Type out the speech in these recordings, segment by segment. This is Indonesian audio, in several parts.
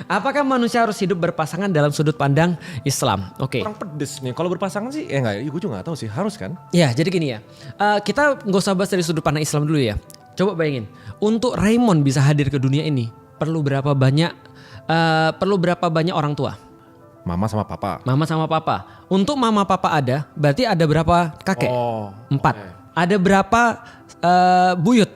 Apakah manusia harus hidup berpasangan dalam sudut pandang Islam? Oke. Kurang pedes nih. Kalau berpasangan sih, enggak. Gue juga nggak tahu sih. Harus kan? Ya, jadi gini ya. Kita nggak usah bahas dari sudut pandang Islam dulu ya. Coba bayangin, untuk Raymond bisa hadir ke dunia ini perlu berapa banyak orang tua? Mama sama papa. Mama sama papa. Untuk mama papa ada, berarti ada berapa kakek? Oh, 4. okay. Ada berapa buyut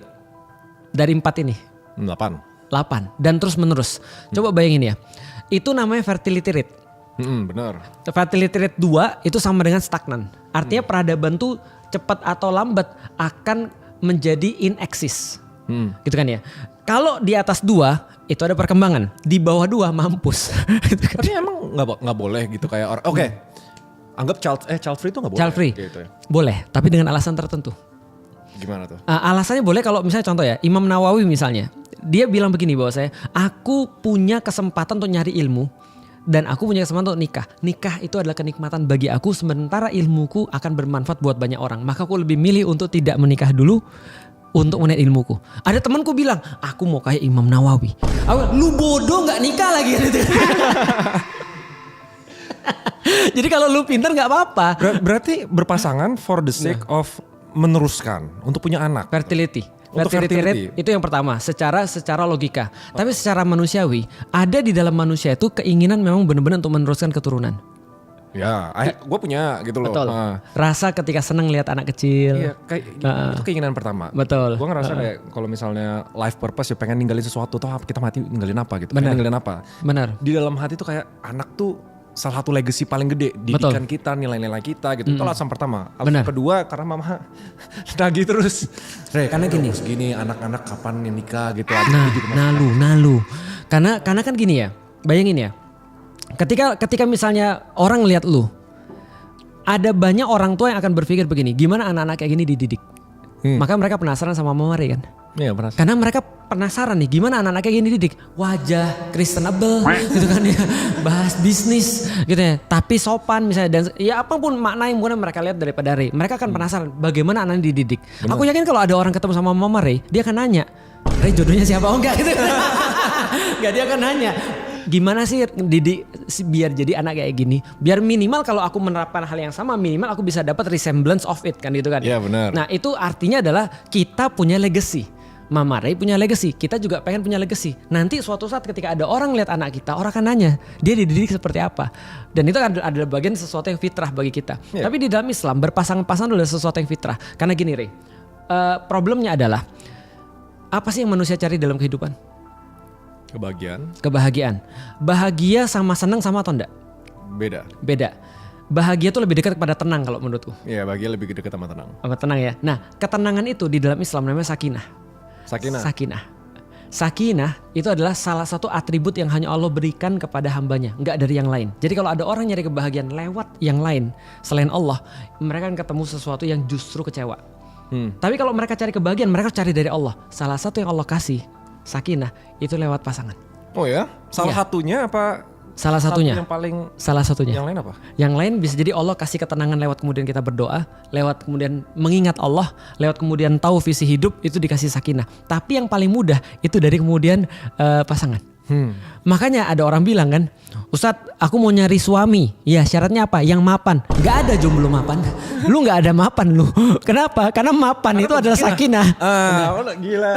dari 4 ini? 8. Dan terus menerus. Coba bayangin ya. Itu namanya fertility rate. Bener. Fertility rate 2 itu sama dengan stagnan. Artinya peradaban tuh cepat atau lambat akan menjadi ineksis. Gitu kan ya. Kalau di atas 2 itu ada perkembangan, di bawah 2 mampus. Gitu kan. Tapi emang nggak boleh gitu kayak orang. Oke. Anggap child free itu nggak boleh. Child free. Gitu ya. Boleh, tapi dengan alasan tertentu. Gimana tuh? Alasannya boleh kalau misalnya contoh ya, Imam Nawawi misalnya. Dia bilang begini bahwa aku punya kesempatan untuk nyari ilmu dan aku punya kesempatan untuk nikah. Nikah itu adalah kenikmatan bagi aku sementara ilmuku akan bermanfaat buat banyak orang. Maka aku lebih milih untuk tidak menikah dulu untuk menaik ilmuku. Ada temanku bilang, aku mau kayak Imam Nawawi. Lu bodoh nggak nikah lagi gitu. Jadi kalau lu pintar nggak apa-apa. Berarti berpasangan for the sake of meneruskan untuk punya anak. Fertility. Untuk Fertility rate itu yang pertama, secara logika. Tapi secara manusiawi, ada di dalam manusia itu keinginan memang benar-benar untuk meneruskan keturunan. Ya, gue punya gitu loh. Betul. Rasa ketika seneng lihat anak kecil. Iya, kayak itu keinginan pertama. Betul. Gue ngerasa kayak kalau misalnya life purpose ya pengen ninggalin sesuatu tuh kita mati ninggalin apa gitu. Benar. Pengen ninggalin apa. Benar. Di dalam hati tuh kayak anak tuh salah satu legacy paling gede. Didikan kita, nilai-nilai kita gitu. Itu alasan pertama. Alasan kedua karena mama nagih terus. Karena gini. Gini anak-anak kapan nikah gitu. Nalu. Karena kan gini ya. Bayangin ya. Ketika misalnya orang lihat lu, ada banyak orang tua yang akan berpikir begini, gimana anak-anak kayak gini dididik? Maka mereka penasaran sama Mama Ray kan? Iya penasaran. Karena mereka penasaran nih, gimana anak-anak kayak gini dididik? Wajah Kristenable gitu kan ya, bahas bisnis gitu ya, tapi sopan misalnya dan ya apapun makna yang mungkin mereka lihat daripada Ray, mereka akan penasaran bagaimana anaknya dididik. Bener. Aku yakin kalau ada orang ketemu sama Mama Ray, dia akan nanya, Ray jodohnya siapa? Oh enggak gitu. Enggak, dia akan nanya. Gimana sih didik biar jadi anak kayak gini? Biar minimal kalau aku menerapkan hal yang sama, minimal aku bisa dapat resemblance of it kan gitu kan. Iya benar. Nah itu artinya adalah kita punya legacy. Mama Ray punya legacy, kita juga pengen punya legacy. Nanti suatu saat ketika ada orang lihat anak kita, orang akan nanya, dia dididik seperti apa? Dan itu adalah bagian sesuatu yang fitrah bagi kita. Yeah. Tapi di dalam Islam berpasangan-pasangan adalah sesuatu yang fitrah. Karena gini Ray, problemnya adalah apa sih yang manusia cari dalam kehidupan? Kebahagiaan. Bahagia sama senang sama atau enggak? Beda. Bahagia tuh lebih dekat kepada tenang kalau menurutku. Iya, bahagia lebih dekat sama tenang. Sama tenang ya. Nah, ketenangan itu di dalam Islam namanya sakinah. Sakinah itu adalah salah satu atribut yang hanya Allah berikan kepada hambanya, enggak dari yang lain. Jadi kalau ada orang nyari kebahagiaan lewat yang lain selain Allah, mereka akan ketemu sesuatu yang justru kecewa. Tapi kalau mereka cari kebahagiaan, mereka cari dari Allah. Salah satu yang Allah kasih sakinah itu lewat pasangan. Oh ya? Satunya apa? Salah satunya. Salah satunya. Yang lain apa? Yang lain bisa jadi Allah kasih ketenangan lewat kemudian kita berdoa, lewat kemudian mengingat Allah, lewat kemudian tahu visi hidup itu dikasih sakinah. Tapi yang paling mudah itu dari kemudian pasangan. Makanya ada orang bilang kan, Ustadz aku mau nyari suami, ya syaratnya apa? Yang mapan. Gak ada jomblo mapan. Lu gak ada mapan lu. Kenapa? Karena mapan itu adalah sakinah. Gila.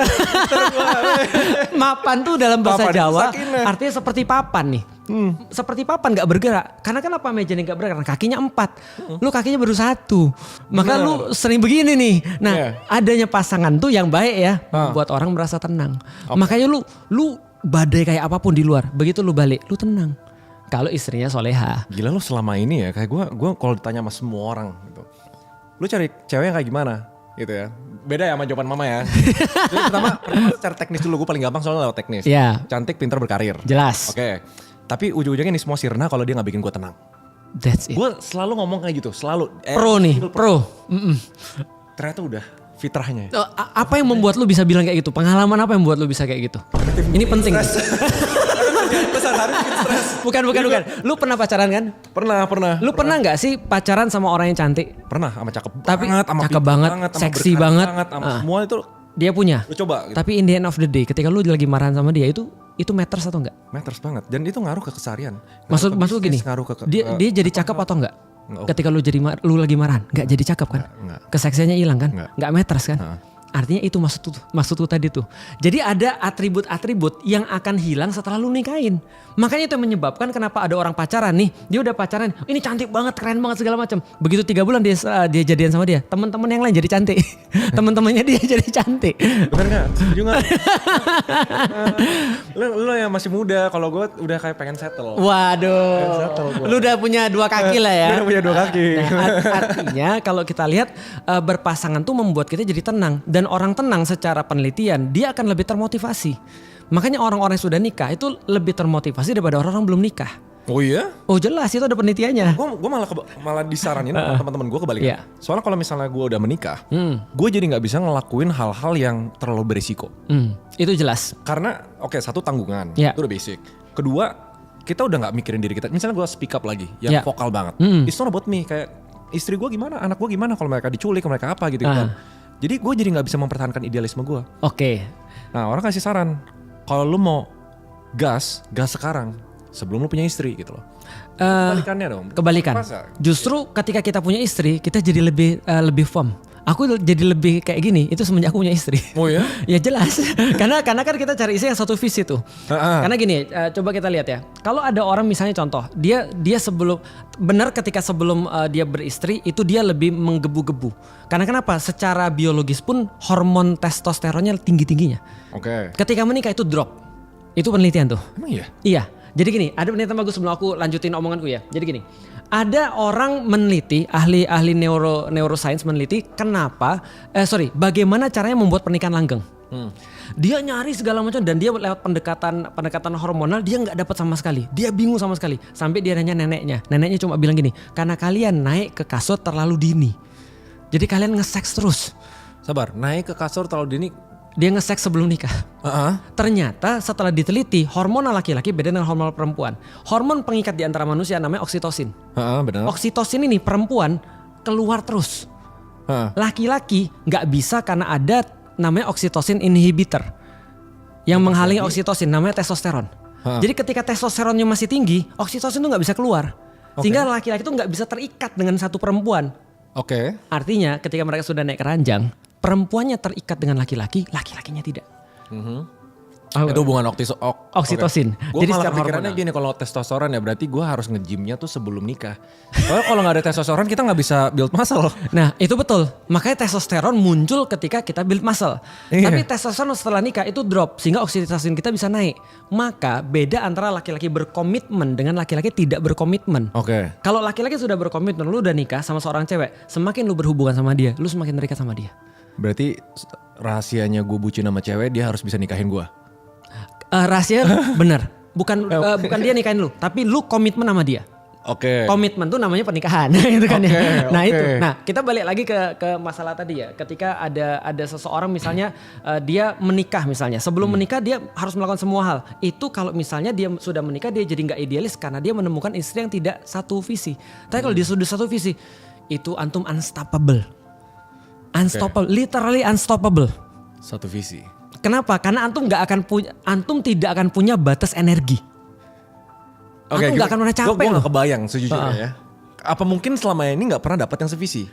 Mapan tuh dalam bahasa Papan Jawa artinya seperti papan nih. Seperti papan gak bergerak. Karena kenapa mejanya gak bergerak? Karena kakinya 4. Lu kakinya baru 1. Maka lu sering begini nih. Nah adanya pasangan tuh yang baik ya, buat orang merasa tenang. Makanya lu badai kayak apapun di luar, begitu lu balik lu tenang. Kalau istrinya soleha. Gila lu selama ini ya, kayak gue kalau ditanya sama semua orang gitu, lu cari cewek yang kayak gimana gitu ya. Beda ya sama jawaban mama ya. Jadi pertama secara teknis dulu, gue paling gampang soalnya lewat teknis. Cantik, pintar, berkarir. Jelas. Oke. Tapi ujung-ujungnya ini semua sirna kalau dia gak bikin gue tenang. That's it. Gue selalu ngomong kayak gitu, selalu. Pro. Ternyata udah fitrahnya. Apa yang membuat lu bisa bilang kayak gitu? Pengalaman apa yang membuat lu bisa kayak gitu? Ini penting. Bukan. Lu pernah pacaran kan? Pernah. Lu pernah nggak sih pacaran sama orang yang cantik? Pernah, sama cakep tapi banget, sama cakep banget, seksi banget. sama semua itu Dia punya. Lu coba. Gitu. Tapi in the end of the day, ketika lu lagi marahan sama dia itu matters atau enggak? Matters banget. Dan itu ngaruh ke keseharian. Maksud gini. Dia jadi cakep atau enggak? Ketika lu lagi marahan, enggak jadi cakep kan? Enggak. Keseksiannya hilang kan? Enggak matters kan? Artinya itu maksudku tadi tuh. Jadi ada atribut-atribut yang akan hilang setelah lu nikahin. Makanya itu yang menyebabkan kenapa ada orang pacaran nih. Dia udah pacaran, ini cantik banget, keren banget segala macam. Begitu 3 bulan dia jadian sama dia, teman-teman yang lain jadi cantik. Teman-temannya dia jadi cantik. Bener gak? Setuju gak? Lu yang masih muda, kalau gue udah kayak pengen settle. Waduh. Lu udah punya 2 kaki lah ya. Udah punya 2 kaki. Nah, artinya kalau kita lihat berpasangan tuh membuat kita jadi tenang. Dan orang tenang secara penelitian, dia akan lebih termotivasi. Makanya orang-orang yang sudah nikah itu lebih termotivasi daripada orang-orang belum nikah. Oh iya? Oh jelas, itu ada penelitiannya. Gue malah disaranin sama teman-teman gue kebalikan. Yeah. Soalnya kalau misalnya gue udah menikah, gue jadi nggak bisa ngelakuin hal-hal yang terlalu berisiko. Itu jelas. Karena satu tanggungan, Yeah. itu udah basic. Kedua, kita udah nggak mikirin diri kita. Misalnya gue speak up lagi, yang vokal banget. It's not about me, kayak istri gue gimana, anak gue gimana, kalau mereka diculik, mereka apa gitu kan. Jadi gue jadi nggak bisa mempertahankan idealisme gue. Oke. Nah orang kasih saran, kalau lu mau gas sekarang sebelum lu punya istri gitu loh. Kebalikannya dong. Kebalikan. Justru ketika kita punya istri, kita jadi lebih firm. Aku jadi lebih kayak gini, itu semenjak aku punya istri. Oh ya? Ya jelas. karena kan kita cari istri yang satu visi tuh. Karena gini, coba kita lihat ya. Kalau ada orang misalnya contoh, dia ketika sebelum dia beristri itu dia lebih menggebu-gebu. Karena kenapa? Secara biologis pun hormon testosteronnya tinggi-tingginya. Oke. Ketika menikah itu drop. Itu penelitian tuh. Emang iya? Iya. Jadi gini, ada penelitian bagus sebelum aku lanjutin omonganku ya. Jadi gini, ada orang meneliti, ahli neuroscience meneliti bagaimana caranya membuat pernikahan langgeng. Dia nyari segala macam dan dia lewat pendekatan hormonal dia nggak dapat sama sekali. Dia bingung sama sekali. Sampai dia nanya neneknya. Neneknya cuma bilang gini, karena kalian naik ke kasur terlalu dini. Jadi kalian nge-seks terus. Sabar, naik ke kasur terlalu dini. Dia nge-seks sebelum nikah. Ternyata setelah diteliti hormon laki-laki beda dengan hormon perempuan. Hormon pengikat di antara manusia namanya oksitosin. Benar. Oksitosin ini perempuan keluar terus. Laki-laki nggak bisa karena ada namanya oksitosin inhibitor yang menghalangi oksitosin namanya testosteron. Jadi ketika testosteronnya masih tinggi, oksitosin itu nggak bisa keluar. Sehingga laki-laki itu nggak bisa terikat dengan satu perempuan. Artinya ketika mereka sudah naik keranjang, perempuannya terikat dengan laki-laki, laki-lakinya tidak. Itu hubungan oksitosin. Gue malah pikirannya gini, kalau testosteron ya berarti gue harus nge-gymnya tuh sebelum nikah. Soalnya kalau gak ada testosteron kita gak bisa build muscle. Nah itu betul, makanya testosteron muncul ketika kita build muscle. Tapi testosteron setelah nikah itu drop sehingga oksitosin kita bisa naik. Maka beda antara laki-laki berkomitmen dengan laki-laki tidak berkomitmen. Kalau laki-laki sudah berkomitmen, lu udah nikah sama seorang cewek, semakin lu berhubungan sama dia, lu semakin terikat sama dia. Berarti rahasianya gue bucin sama cewek, dia harus bisa nikahin gue. Rahasia bener, bukan dia nikahin lu, tapi lu komitmen sama dia. Komitmen tuh namanya pernikahan, gitu kan ya. Nah itu, kita balik lagi ke masalah tadi ya. Ketika ada seseorang misalnya dia menikah misalnya, sebelum menikah dia harus melakukan semua hal. Itu kalau misalnya dia sudah menikah dia jadi nggak idealis karena dia menemukan istri yang tidak satu visi. Tapi kalau dia sudah satu visi, itu antum unstoppable. Literally unstoppable. Satu visi. Kenapa? Karena antum tidak akan punya batas energi. Antum nggak akan pernah capek. Gue nggak kebayang sejujurnya ya. Apa mungkin selama ini nggak pernah dapat yang sevisi?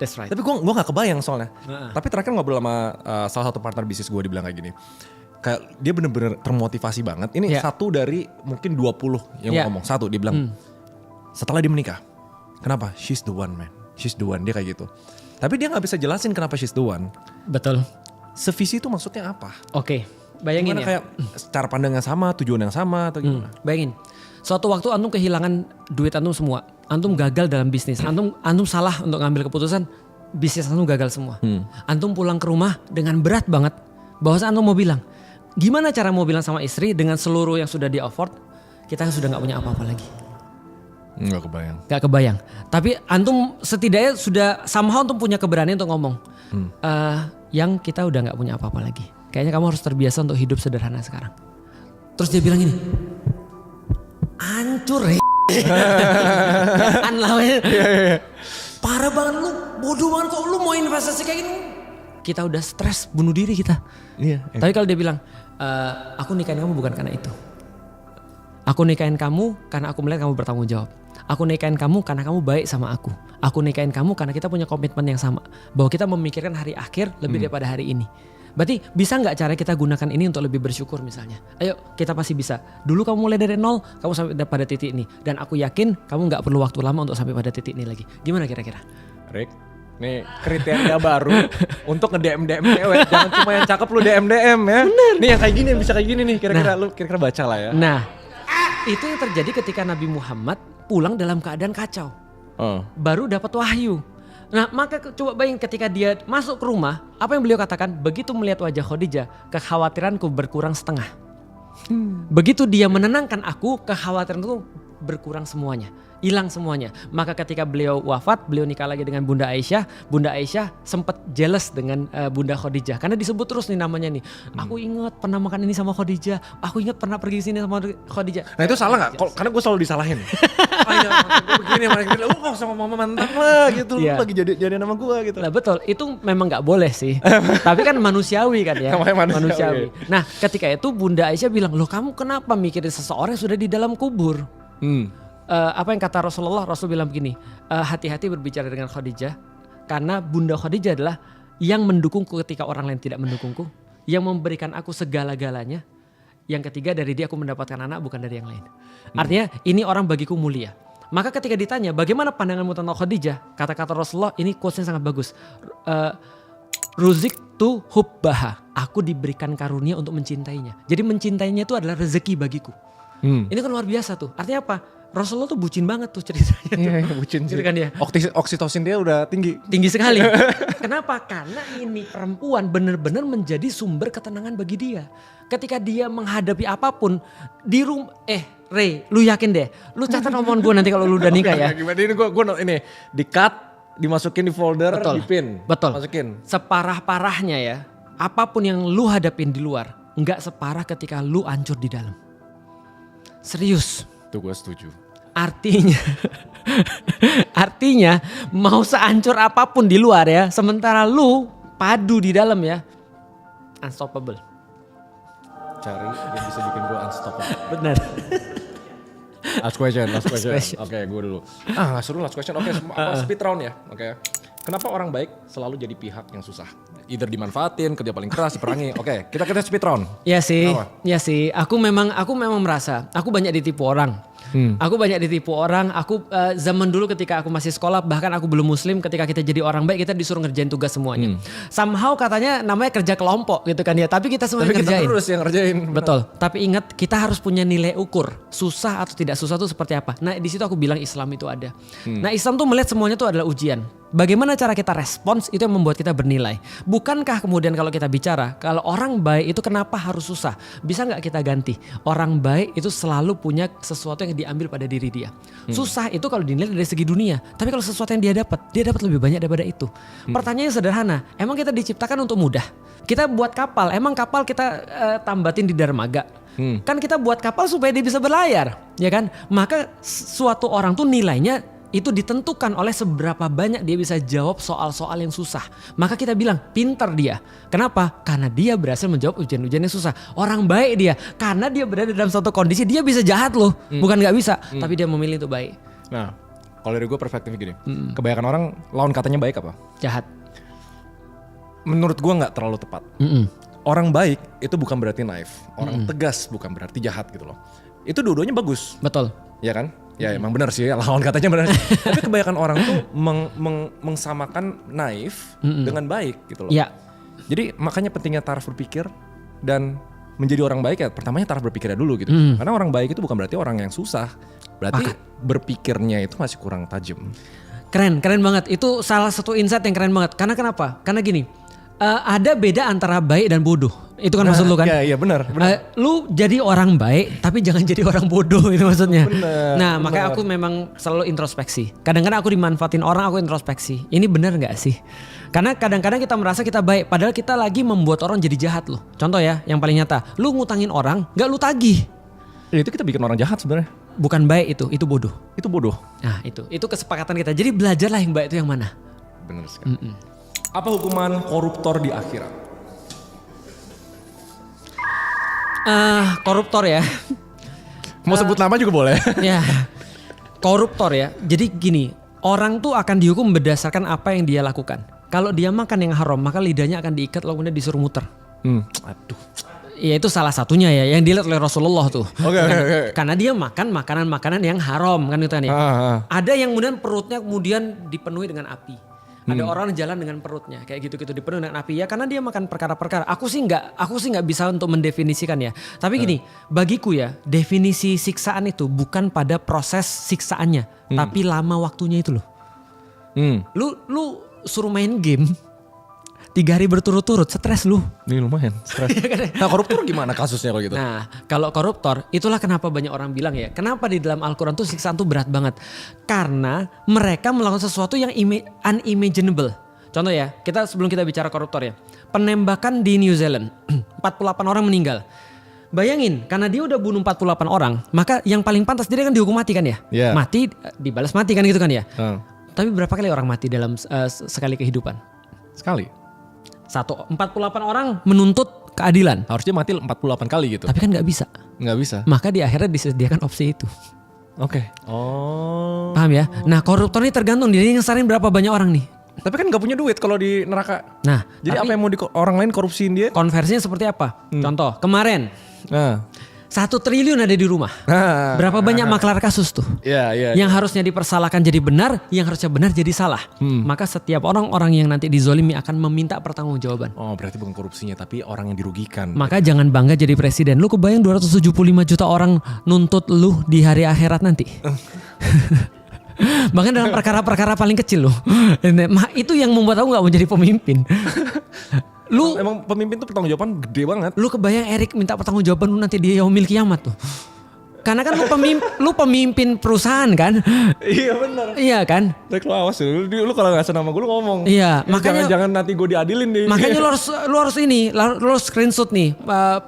That's right. Tapi gue nggak kebayang soalnya. Tapi terakhir ngobrol sama salah satu partner bisnis gue, dibilang kayak gini. Kayak dia bener-bener termotivasi banget. Ini satu dari mungkin 20 yang ngomong. Satu dia bilang setelah dia menikah, kenapa? She's the one, man. She's the one. Dia kayak gitu. Tapi dia nggak bisa jelasin kenapa she's the one. Betul. Sevisi itu maksudnya apa? Bayangin gimana, kayak cara pandang yang sama, tujuan yang sama atau gimana? Bayangin, suatu waktu antum kehilangan duit antum semua, antum gagal dalam bisnis, antum salah untuk ngambil keputusan, bisnis antum gagal semua. Antum pulang ke rumah dengan berat banget, bahwa antum mau bilang, gimana cara mau bilang sama istri dengan seluruh yang sudah di afford, kita sudah nggak punya apa-apa lagi. Gak kebayang. Tapi antum setidaknya sudah somehow antum punya keberanian untuk ngomong. Yang kita udah gak punya apa-apa lagi. Kayaknya kamu harus terbiasa untuk hidup sederhana sekarang. Terus dia bilang gini, hancur ya. Parah banget lu, bodoh banget kok lu mau investasi kayak gini. kita udah stres bunuh diri kita. Iya. Tapi kalau dia bilang, aku nikahin kamu bukan karena itu. Aku nikahin kamu karena aku melihat kamu bertanggung jawab. Aku nikahin kamu karena kamu baik sama aku. Aku nikahin kamu karena kita punya komitmen yang sama. Bahwa kita memikirkan hari akhir lebih daripada hari ini. Berarti bisa nggak cara kita gunakan ini untuk lebih bersyukur misalnya? Ayo kita pasti bisa. Dulu kamu mulai dari nol, kamu sampai pada titik ini. Dan aku yakin kamu nggak perlu waktu lama untuk sampai pada titik ini lagi. Gimana kira-kira? Rick, nih kriteria baru untuk nge-DM cewek. Jangan cuma yang cakep lu DM ya. Bener. Nih yang kayak gini, bisa kayak gini nih. Kira-kira lu kira-kira baca lah ya. Nah, itu yang terjadi ketika Nabi Muhammad pulang dalam keadaan kacau. Baru dapat wahyu. Nah maka coba bayangin ketika dia masuk ke rumah, apa yang beliau katakan? Begitu melihat wajah Khadijah, kekhawatiranku berkurang setengah. Begitu dia menenangkan aku, kekhawatiranku berkurang semuanya, hilang semuanya. Maka ketika beliau wafat, beliau nikah lagi dengan Bunda Aisyah. Bunda Aisyah sempat jealous dengan Bunda Khadijah karena disebut terus nih namanya nih. Aku ingat pernah makan ini sama Khadijah. Aku ingat pernah pergi sini sama Khadijah. Nah itu salah nggak? Karena gue selalu disalahin. Begini, sama mama mantan lah gitu. Lu lagi jadi nama gue gitu. Nah betul, itu memang nggak boleh sih. Tapi kan manusiawi kan ya. Manusiawi. Nah ketika itu Bunda Aisyah bilang, loh kamu kenapa mikirin seseorang yang sudah di dalam kubur? Apa yang kata Rasulullah? Rasul bilang begini, hati-hati berbicara dengan Khadijah karena Bunda Khadijah adalah yang mendukungku ketika orang lain tidak mendukungku, yang memberikan aku segala-galanya. Yang ketiga, dari dia aku mendapatkan anak bukan dari yang lain. Artinya ini orang bagiku mulia. Maka ketika ditanya bagaimana pandanganmu tentang Khadijah, kata-kata Rasulullah ini quotes-nya sangat bagus. Ruzik tu hubbaha, aku diberikan karunia untuk mencintainya. Jadi mencintainya itu adalah rezeki bagiku. Ini kan luar biasa tuh. Artinya apa? Rasulullah tuh bucin banget tuh ceritanya. Iya, bucin sih. Kan ya? Oksitosin dia udah tinggi. Tinggi sekali. Kenapa? Karena ini perempuan benar-benar menjadi sumber ketenangan bagi dia. Ketika dia menghadapi apapun di rumah, Ray, lu yakin deh? Lu catat omongan gue nanti kalau lu udah nikah ya. Gimana ini gue ini di cut, dimasukin di folder, di pin. Betul. Masukin. Separah-parahnya ya, apapun yang lu hadapin di luar, nggak separah ketika lu hancur di dalam. Serius. Tuh gue setuju. Artinya mau sehancur apapun di luar ya, sementara lu padu di dalam ya, unstoppable. Cari yang bisa bikin gue unstoppable. Benar. Last question. Oke, gue dulu. Gak seru last question. Oke, speed round ya. Oke. Kenapa orang baik selalu jadi pihak yang susah? Either dimanfaatin, kerja paling keras, diperangi. Oke, kita speed round. Iya sih. Aku memang merasa aku banyak ditipu orang. Aku banyak ditipu orang. Aku zaman dulu ketika aku masih sekolah, bahkan aku belum muslim, ketika kita jadi orang baik kita disuruh ngerjain tugas semuanya. Somehow katanya namanya kerja kelompok gitu kan ya. Tapi kita semua ngerjain. Kita terus yang ngerjain. Betul. Tapi ingat kita harus punya nilai ukur. Susah atau tidak susah itu seperti apa. Nah di situ aku bilang Islam itu ada. Nah Islam tuh melihat semuanya itu adalah ujian. Bagaimana cara kita respons itu yang membuat kita bernilai. Bukankah kemudian kalau kita bicara, kalau orang baik itu kenapa harus susah? Bisa gak kita ganti? Orang baik itu selalu punya sesuatu yang diambil pada diri dia. Susah itu kalau dinilai dari segi dunia. Tapi kalau sesuatu yang dia dapat lebih banyak daripada itu. Pertanyaannya sederhana, emang kita diciptakan untuk mudah? Kita buat kapal, emang kapal kita tambatin di dermaga? Kan kita buat kapal supaya dia bisa berlayar, ya kan? Maka suatu orang tuh nilainya itu ditentukan oleh seberapa banyak dia bisa jawab soal-soal yang susah. Maka kita bilang pintar dia. Kenapa? Karena dia berhasil menjawab ujian-ujian yang susah. Orang baik dia, karena dia berada dalam suatu kondisi dia bisa jahat loh. Bukan gak bisa, tapi dia memilih untuk baik. Nah, kalau dari gue perspektif gini. Kebanyakan orang lawan katanya baik apa? Jahat. Menurut gue gak terlalu tepat. Orang baik itu bukan berarti naif. Orang tegas bukan berarti jahat gitu loh. Itu dua-duanya bagus. Betul. Ya kan? Ya emang benar sih, lawan katanya benar. Tapi kebanyakan orang tuh mengsamakan naif dengan baik gitu loh. Ya. Jadi makanya pentingnya taraf berpikir dan menjadi orang baik ya pertamanya taraf berpikirnya dulu gitu. Karena orang baik itu bukan berarti orang yang susah. Berarti berpikirnya itu masih kurang tajam. Keren banget. Itu salah satu insight yang keren banget. Karena kenapa? Karena gini, ada beda antara baik dan bodoh. Itu kan maksud lu kan? Iya benar. Lu jadi orang baik tapi jangan jadi orang bodoh itu maksudnya. Bener. Makanya aku memang selalu introspeksi. Kadang-kadang aku dimanfaatin orang, aku introspeksi. Ini benar nggak sih? Karena kadang-kadang kita merasa kita baik, padahal kita lagi membuat orang jadi jahat loh. Contoh ya, yang paling nyata, lu ngutangin orang, nggak lu tagih. Itu kita bikin orang jahat sebenarnya. Bukan baik itu bodoh. Itu bodoh. Nah itu kesepakatan kita. Jadi belajarlah yang baik itu yang mana. Benar sekali. Apa hukuman koruptor di akhirat? Koruptor ya. Mau sebut nama juga boleh. Ya, koruptor ya. Jadi gini, orang tuh akan dihukum berdasarkan apa yang dia lakukan. Kalau dia makan yang haram, maka lidahnya akan diikat lalu kemudian disuruh muter. Aduh. Ya itu salah satunya ya, yang dilihat oleh Rasulullah tuh. Oke. Karena dia makan makanan-makanan yang haram kan itu kan ya. Ada yang kemudian perutnya kemudian dipenuhi dengan api. Ada orang jalan dengan perutnya kayak gitu-gitu dipenuhi dengan api ya karena dia makan perkara-perkara. Aku sih nggak bisa untuk mendefinisikan ya. Tapi gini, bagiku ya definisi siksaan itu bukan pada proses siksaannya, tapi lama waktunya itu loh. Lu suruh main game 3 hari berturut-turut, stres lu. Ini lumayan stres. Nah koruptor gimana kasusnya kalau gitu? Nah kalau koruptor itulah kenapa banyak orang bilang ya. Kenapa di dalam Al-Quran tuh siksaan tuh berat banget. Karena mereka melakukan sesuatu yang unimaginable. Contoh ya, sebelum kita bicara koruptor ya. Penembakan di New Zealand, 48 orang meninggal. Bayangin, karena dia udah bunuh 48 orang, maka yang paling pantas dia kan dihukum mati kan ya. Mati, dibalas mati kan gitu kan ya. Tapi berapa kali orang mati dalam sekali kehidupan? Sekali. 48 orang menuntut keadilan. Harusnya mati 48 kali gitu. Tapi kan gak bisa. Gak bisa. Maka di akhirnya disediakan opsi itu. Oke. Oh. Paham ya? Nah koruptor ini tergantung dia ngesarin berapa banyak orang nih. Tapi kan gak punya duit kalau di neraka. Nah. Jadi apa yang mau orang lain korupsiin dia? Konversinya seperti apa? Contoh kemarin. 1 triliun ada di rumah. Berapa banyak maklar kasus tuh? Yang harusnya dipersalahkan jadi benar, yang harusnya benar jadi salah. Maka setiap orang-orang yang nanti dizolimi akan meminta pertanggungjawaban. Oh berarti bukan korupsinya tapi orang yang dirugikan. Maka jangan bangga jadi presiden. Lu kebayang 275 juta orang nuntut lu di hari akhirat nanti. Bahkan dalam perkara-perkara paling kecil loh. Itu yang membuat aku gak mau jadi pemimpin. Lu emang pemimpin tuh pertanggungjawaban gede banget. Lu kebayang Erik minta pertanggungjawaban lu nanti di yaumil kiamat tuh. Karena kan lu pemimpin perusahaan kan? Iya benar. Iya kan? Lu awas lu kalau nggak senang sama gue lu ngomong. Iya, makanya jangan nanti gue diadilin deh. Makanya lu harus screenshot nih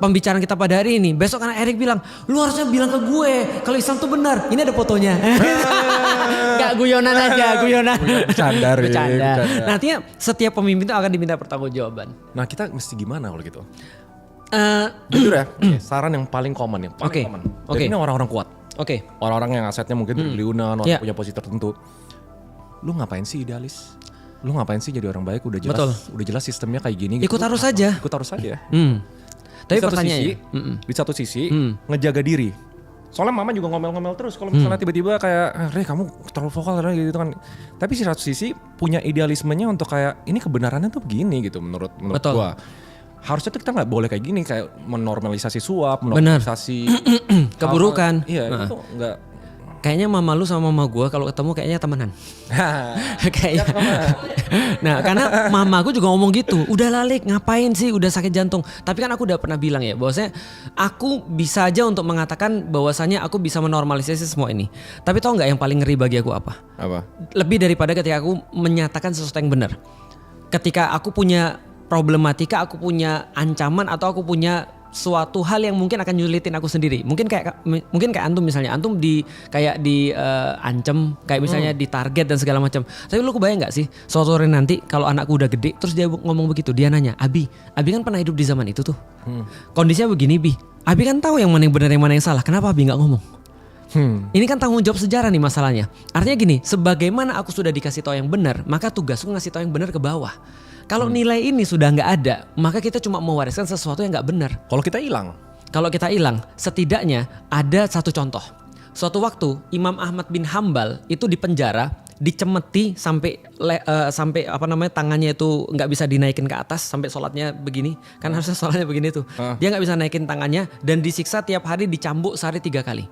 pembicaraan kita pada hari ini. Besok karena Erik bilang, lu harusnya bilang ke gue kalau Islam tuh benar. Ini ada fotonya. Gak guyonan aja, guyonan. Bercanda. Nantinya setiap pemimpin itu akan diminta pertanggungjawaban. Nah kita mesti gimana kalau gitu? Jujur ya, saran yang paling common ya, common. Dan ini orang-orang kuat. Orang-orang yang asetnya mungkin triliunan, orang punya posisi tertentu. Lu ngapain sih idealis? Lu ngapain sih jadi orang baik? Udah jelas sistemnya kayak gini. Ikut arus saja. Ikut arus saja. Tapi pertanyaannya, di satu sisi ngejaga diri. Soalnya mama juga ngomel-ngomel terus kalau misalnya tiba-tiba kayak kamu terlalu vokal gitu kan. Tapi di satu sisi punya idealismenya untuk kayak ini kebenarannya tuh begini gitu menurut gua. Harusnya tuh kita nggak boleh kayak gini, kayak menormalisasi suap, menormalisasi keburukan. Itu nggak. Kayaknya mama lu sama mama gue kalau ketemu kayaknya temenan. Kayaknya. Nah karena mama gue juga ngomong gitu. Udah lalik ngapain sih udah sakit jantung. Tapi kan aku udah pernah bilang ya bahwasanya aku bisa aja untuk mengatakan bahwasanya aku bisa menormalisasi semua ini. Tapi tau gak yang paling ngeri bagi aku apa? Apa? Lebih daripada ketika aku menyatakan sesuatu yang benar. Ketika aku punya problematika, aku punya ancaman atau aku punya suatu hal yang mungkin akan nyulitin aku sendiri. Mungkin kayak antum misalnya, antum ancam kayak misalnya di target dan segala macam. Tapi lu kebayang nggak sih suatu hari nanti kalau anakku udah gede terus dia ngomong begitu, dia nanya, Abi kan pernah hidup di zaman itu tuh. Kondisinya begini, Bi. Abi kan tahu yang mana yang benar yang mana yang salah. Kenapa Abi nggak ngomong? Ini kan tanggung jawab sejarah nih masalahnya. Artinya gini, sebagaimana aku sudah dikasih tahu yang benar, maka tugasku ngasih tahu yang benar ke bawah. Kalau nilai ini sudah nggak ada, maka kita cuma mewariskan sesuatu yang nggak benar. Kalau kita hilang, setidaknya ada satu contoh. Suatu waktu Imam Ahmad bin Hambal itu dipenjara, dicemeti sampai tangannya itu nggak bisa dinaikin ke atas sampai sholatnya begini. Kan harusnya sholatnya begini tuh. Dia nggak bisa naikin tangannya dan disiksa tiap hari dicambuk sehari 3 kali.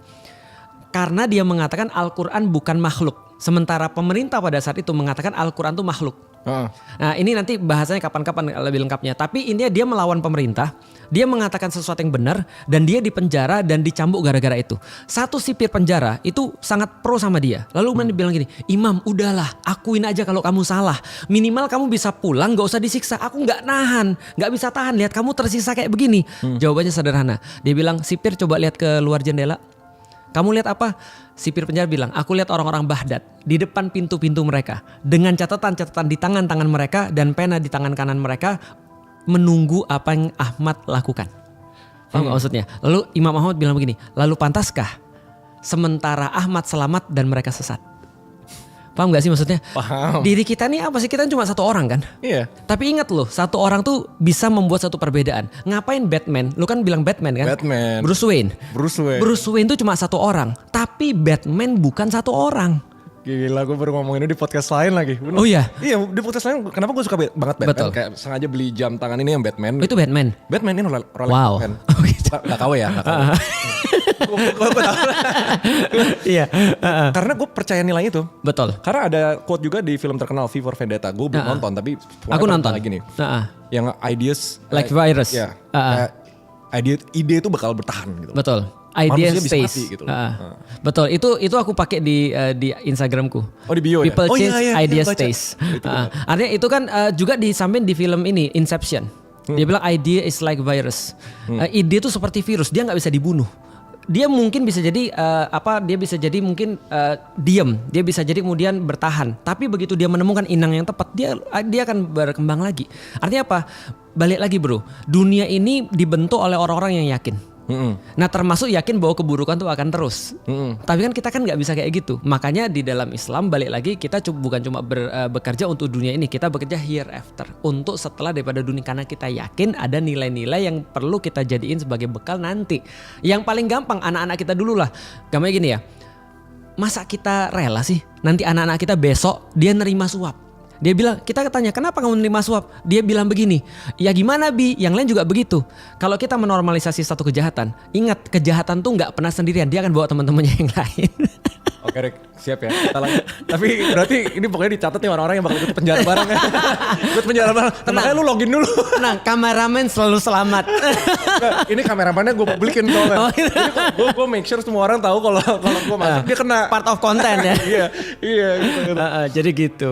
Karena dia mengatakan Al-Quran bukan makhluk. Sementara pemerintah pada saat itu mengatakan Al-Quran itu makhluk. Nah ini nanti bahasanya kapan-kapan lebih lengkapnya. Tapi intinya dia melawan pemerintah. Dia mengatakan sesuatu yang benar. Dan dia dipenjara dan dicambuk gara-gara itu. Satu sipir penjara itu sangat pro sama dia. Lalu dia bilang gini, Imam udahlah akuin aja kalau kamu salah. Minimal kamu bisa pulang gak usah disiksa. Aku gak nahan, gak bisa tahan. Lihat kamu tersisa kayak begini. Jawabannya sederhana. Dia bilang, sipir coba lihat ke luar jendela. Kamu lihat apa? Sipir penjara bilang, aku lihat orang-orang Baghdad di depan pintu-pintu mereka. Dengan catatan-catatan di tangan-tangan mereka dan pena di tangan kanan mereka. Menunggu apa yang Ahmad lakukan. Paham gak maksudnya? Lalu Imam Ahmad bilang begini, lalu pantaskah sementara Ahmad selamat dan mereka sesat? Paham gak sih maksudnya? Paham. Diri kita nih apa sih? Kita cuma satu orang kan? Iya. Tapi ingat loh, satu orang tuh bisa membuat satu perbedaan. Ngapain Batman? Lu kan bilang Batman kan? Batman. Bruce Wayne. Bruce Wayne tuh cuma satu orang. Tapi Batman bukan satu orang. Gila, gue baru ngomong ini di podcast lain lagi. Bener. Oh iya? Iya, di podcast lain kenapa gue suka banget Batman. Betul. Kayak sengaja beli jam tangan ini yang Batman. Oh, itu Batman? Batman ini Rolex wow. Batman. Oh gitu. Gak KW ya? Gak KW. Gue tahu. Iya. Karena gue percaya nilai itu. Betul. Karena ada quote juga di film terkenal V for Vendetta. Gue belum nonton tapi aku nonton lagi nih. Yang ideas like virus. Ya. Ide itu bakal bertahan gitu. Betul. Idea stays. Mati, gitu. Betul. Itu aku pakai di Instagramku. Oh di bio People ya. change, idea stays. Artinya itu kan juga disampaikan di film ini Inception. Dia bilang idea is like virus. Ide itu seperti virus. Dia nggak bisa dibunuh. Dia mungkin bisa jadi dia bisa jadi mungkin diam, dia bisa jadi kemudian bertahan. Tapi begitu dia menemukan inang yang tepat, dia akan berkembang lagi. Artinya apa? Balik lagi bro, dunia ini dibentuk oleh orang-orang yang yakin. Nah termasuk yakin bahwa keburukan tuh akan terus. Tapi kan kita kan nggak bisa kayak gitu. Makanya di dalam Islam balik lagi kita bukan cuma bekerja untuk dunia ini, kita bekerja hereafter, untuk setelah daripada dunia, karena kita yakin ada nilai-nilai yang perlu kita jadiin sebagai bekal nanti. Yang paling gampang anak-anak kita dulu lah. Gampangnya gini ya, masa kita rela sih nanti anak-anak kita besok dia nerima suap? Dia bilang, kita tanya kenapa kamu menerima suap? Dia bilang begini, ya gimana Bi? Yang lain juga begitu. Kalau kita menormalisasi satu kejahatan, ingat kejahatan tuh nggak pernah sendirian, dia akan bawa teman-temannya yang lain. Oke Rick, siap ya. Tapi berarti ini pokoknya dicatat nih orang-orang yang bakal ikut penjara bareng ya. Ikut penjara bareng. Makanya lu login dulu. Tenang, kameramen selalu selamat. Nah, ini kameramannya gue publikin soalnya. Oh, gitu. Gue make sure semua orang tahu kalau gue masuk dia kena. Part of content ya. Iya gitu. Jadi gitu.